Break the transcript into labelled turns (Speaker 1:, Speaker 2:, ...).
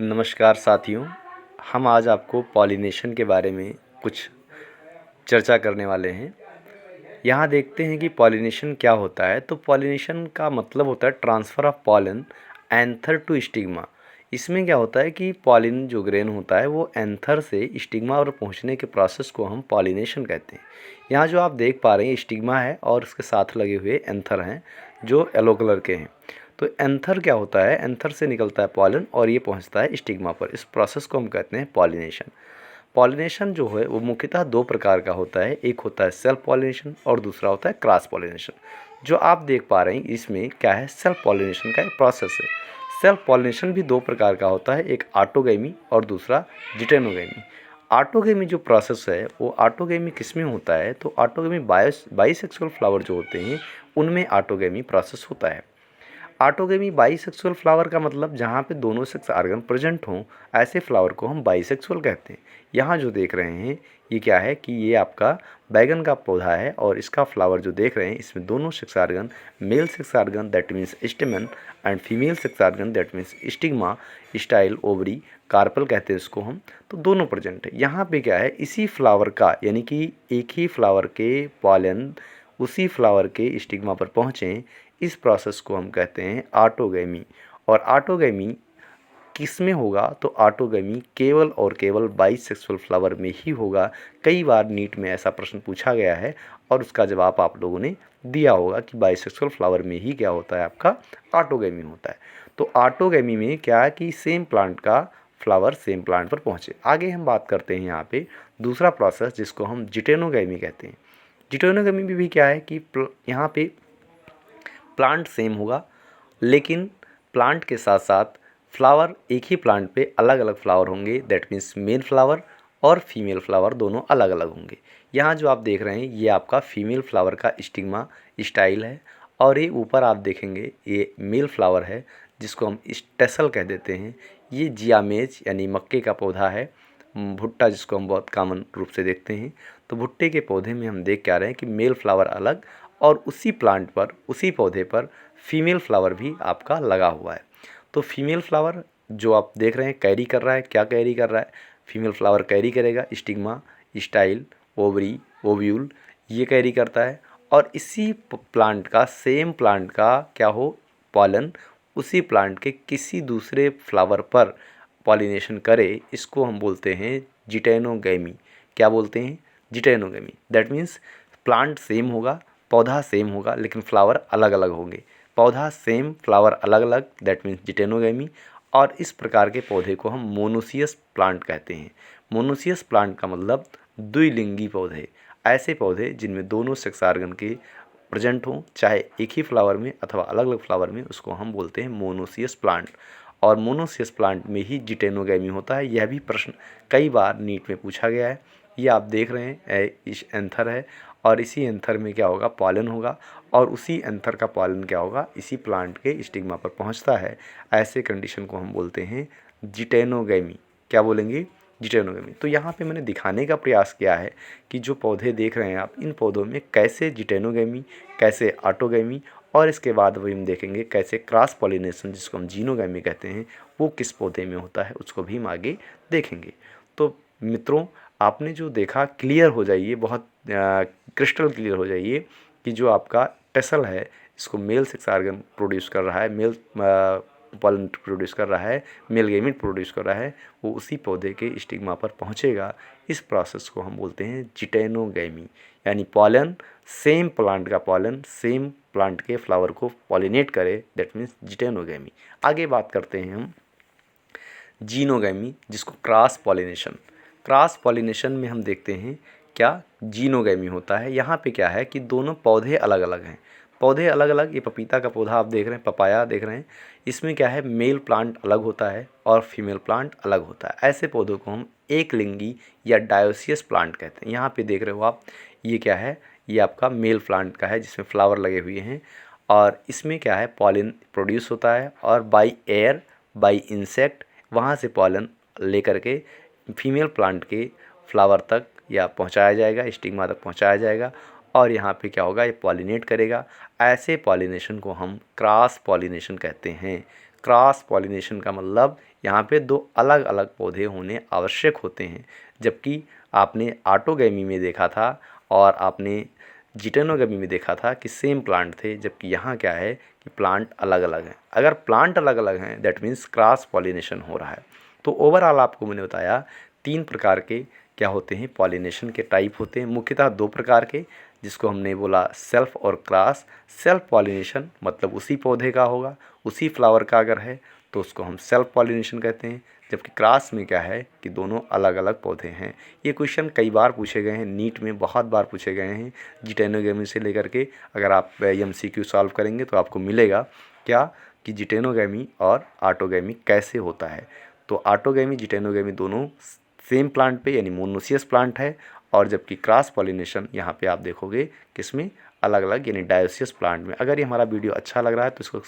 Speaker 1: नमस्कार साथियों, हम आज आपको पॉलिनेशन के बारे में कुछ चर्चा करने वाले हैं। यहाँ देखते हैं कि पॉलिनेशन क्या होता है। तो पॉलिनेशन का मतलब होता है transfer of pollen anther to stigma. इसमें क्या होता है कि पॉलिन जो ग्रेन होता है वो एंथर से स्टिग्मा पर पहुँचने के प्रोसेस को हम पॉलिनेशन कहते हैं। यहाँ जो आप देख पा रहे हैं स्टिग्मा है और उसके साथ लगे हुए एंथर हैं जो येलो कलर के हैं। तो एंथर क्या होता है, एंथर से निकलता है पॉलन और ये पहुंचता है स्टिग्मा पर। इस प्रोसेस को हम कहते हैं पॉलिनेशन। पॉलिनेशन जो है वो मुख्यतः दो प्रकार का होता है, एक होता है सेल्फ पॉलिनेशन और दूसरा होता है क्रॉस पॉलिनेशन। जो आप देख पा रहे हैं इसमें क्या है, सेल्फ पॉलिनेशन का एक प्रोसेस है। सेल्फ पॉलिनेशन भी दो प्रकार का होता है, एक ऑटोगैमी और दूसरा जिटेनोगैमी। ऑटोगैमी जो प्रोसेस है वो ऑटोगैमी किस में होता है, तो ऑटोगैमी बाइसेक्सुअल फ्लावर जो होते हैं उनमें ऑटोगैमी प्रोसेस होता है। ऑटोगैमी बाइसेक्सुअल फ्लावर का मतलब जहाँ पे दोनों सेक्स ऑर्गन प्रेजेंट हों, ऐसे फ्लावर को हम बाइसेक्सुअल कहते हैं। यहाँ जो देख रहे हैं ये क्या है कि ये आपका बैगन का पौधा है और इसका फ्लावर जो देख रहे हैं इसमें दोनों sex organ, male sex organ that means stamen and female sex organ that means stigma, style, ovary, carpel कहते हैं इसको हम, तो दोनों प्रेजेंट है। यहाँ पे क्या है, इसी फ्लावर का यानी कि एक ही फ्लावर के पॉलन उसी फ्लावर के स्टिग्मा पर पहुँचें, इस प्रोसेस को हम कहते हैं ऑटोगैमी। और ऑटोगैमी किस में होगा, तो ऑटोगैमी केवल और केवल बाइसेक्सुअल फ्लावर में ही होगा। कई बार नीट में ऐसा प्रश्न पूछा गया है और उसका जवाब आप लोगों ने दिया होगा कि बाइसेक्सुअल फ्लावर में ही क्या होता है, आपका ऑटोगैमी होता है। तो ऑटोगैमी में क्या है कि सेम प्लांट का फ्लावर सेम प्लांट पर पहुँचे। आगे हम बात करते हैं यहाँ पे दूसरा प्रोसेस जिसको हम जिटेनोगैमी कहते हैं। जिटेनोगैमी में भी क्या है कि यहाँ पे प्लांट सेम होगा लेकिन प्लांट के साथ साथ फ्लावर, एक ही प्लांट पे अलग अलग फ्लावर होंगे, दैट मीन्स मेल फ्लावर और फीमेल फ्लावर दोनों अलग अलग होंगे। यहाँ जो आप देख रहे हैं ये आपका फीमेल फ्लावर का स्टिग्मा स्टाइल है और ये ऊपर आप देखेंगे ये मेल फ्लावर है जिसको हम स्टेसल कह देते हैं। ये जियामेज यानी मक्के का पौधा है, भुट्टा जिसको हम बहुत कॉमन रूप से देखते हैं। तो भुट्टे के पौधे में हम देख क्या रहे हैं कि मेल फ्लावर अलग और उसी प्लांट पर, उसी पौधे पर फीमेल फ्लावर भी आपका लगा हुआ है। तो फीमेल फ्लावर जो आप देख रहे हैं कैरी कर रहा है, क्या कैरी कर रहा है, फीमेल फ्लावर कैरी करेगा स्टिग्मा, स्टाइल, ओवरी, ओव्यूल, ये कैरी करता है। और इसी प्लांट का, सेम प्लांट का क्या हो, पॉलन उसी प्लांट के किसी दूसरे फ्लावर पर पॉलिनेशन करे, इसको हम बोलते हैं जिटेनोगैमी। क्या बोलते हैं, जिटेनोगैमी। दैट मीन्स प्लांट सेम होगा, पौधा सेम होगा लेकिन फ्लावर अलग अलग होंगे। पौधा सेम, फ्लावर अलग अलग, दैट मीन्स जिटेनोगैमी। और इस प्रकार के पौधे को हम मोनोसियस प्लांट कहते हैं। मोनोसियस प्लांट का मतलब द्विलिंगी पौधे, ऐसे पौधे जिनमें दोनों सेक्स ऑर्गन के प्रेजेंट हों, चाहे एक ही फ्लावर में अथवा अलग अलग फ्लावर में, उसको हम बोलते हैं मोनोसियस प्लांट। और मोनोसियस प्लांट में ही जिटेनोगैमी होता है। यह भी प्रश्न कई बार नीट में पूछा गया है। ये आप देख रहे हैं इस एंथर है और इसी एंथर में क्या होगा, पॉलन होगा और उसी एंथर का पॉलन क्या होगा, इसी प्लांट के स्टिग्मा पर पहुंचता है। ऐसे कंडीशन को हम बोलते हैं जिटेनोगैमी। क्या बोलेंगे, जिटेनोगैमी। तो यहाँ पे मैंने दिखाने का प्रयास किया है कि जो पौधे देख रहे हैं आप, इन पौधों में कैसे जिटेनोगैमी, कैसे ऑटोगैमी और इसके बाद वही हम देखेंगे कैसे क्रॉस पॉलिनेशन जिसको हम जीनोगैमी कहते हैं वो किस पौधे में होता है, उसको भी हम आगे देखेंगे। तो मित्रों, आपने जो देखा क्लियर हो जाइए, बहुत क्रिस्टल क्लियर हो जाइए कि जो आपका टेसल है इसको मेल सेक्स ऑर्गन प्रोड्यूस कर रहा है, मेल पॉलन प्रोड्यूस कर रहा है, मेल गैमीट प्रोड्यूस कर रहा है, वो उसी पौधे के स्टिग्मा पर पहुंचेगा। इस प्रोसेस को हम बोलते हैं जिटेनोगैमी। यानी पॉलन, सेम प्लांट का पॉलन सेम प्लांट के फ्लावर को पॉलिनेट करे, दैट मीन्स जिटेनोगैमी। आगे बात करते हैं हम जीनोगैमी, जिसको क्रॉस पॉलिनेशन। क्रॉस पॉलिनेशन में हम देखते हैं क्या, जीनोगैमी होता है। यहाँ पे क्या है कि दोनों पौधे अलग अलग हैं, पौधे अलग अलग। ये पपीता का पौधा आप देख रहे हैं, पपाया देख रहे हैं, इसमें क्या है, मेल प्लांट अलग होता है और फीमेल प्लांट अलग होता है। ऐसे पौधों को हम एक लिंगी या डायोसियस प्लांट कहते हैं। यहाँ पे देख रहे हो आप, ये क्या है, ये आपका मेल प्लांट का है जिसमें फ्लावर लगे हुए हैं और इसमें क्या है, पॉलिन प्रोड्यूस होता है और बाई एयर, बाई इंसेक्ट वहाँ से पॉलन लेकर के फीमेल प्लांट के फ्लावर तक या पहुँचाया जाएगा, स्टिग्मा तक पहुँचाया जाएगा और यहाँ पे क्या होगा, ये पॉलिनेट करेगा। ऐसे पॉलिनेशन को हम क्रॉस पॉलिनेशन कहते हैं। क्रॉस पॉलिनेशन का मतलब यहाँ पे दो अलग अलग पौधे होने आवश्यक होते हैं। जबकि आपने ऑटोगैमी में देखा था और आपने जिटेनोगैमी में देखा था कि सेम प्लांट थे, जबकि यहाँ क्या है कि प्लांट अलग अलग हैं। अगर प्लांट अलग अलग हैं दैट मीन्स क्रॉस पॉलिनेशन हो रहा है। तो ओवरऑल आपको मैंने बताया 3 प्रकार के क्या होते हैं पॉलिनेशन के टाइप होते हैं, मुख्यतः 2 प्रकार के, जिसको हमने बोला सेल्फ और क्रॉस। सेल्फ पॉलिनेशन मतलब उसी पौधे का होगा, उसी फ्लावर का अगर है तो उसको हम सेल्फ पॉलिनेशन कहते हैं। जबकि क्रॉस में क्या है कि दोनों अलग अलग पौधे हैं। ये क्वेश्चन कई बार पूछे गए हैं, नीट में बहुत बार पूछे गए हैं जिटेनोगैमी से लेकर के। अगर आप MCQ सॉल्व करेंगे तो आपको मिलेगा क्या कि जिटेनोगैमी और ऑटोगैमी कैसे होता है। तो ऑटोगैमी जिटेनोगैमी दोनों सेम प्लांट पे यानी मोनोसियस प्लांट है, और जबकि क्रॉस पॉलिनेशन यहाँ पे आप देखोगे किसमें अलग अलग यानी डायोसियस प्लांट में। अगर ये हमारा वीडियो अच्छा लग रहा है तो इसको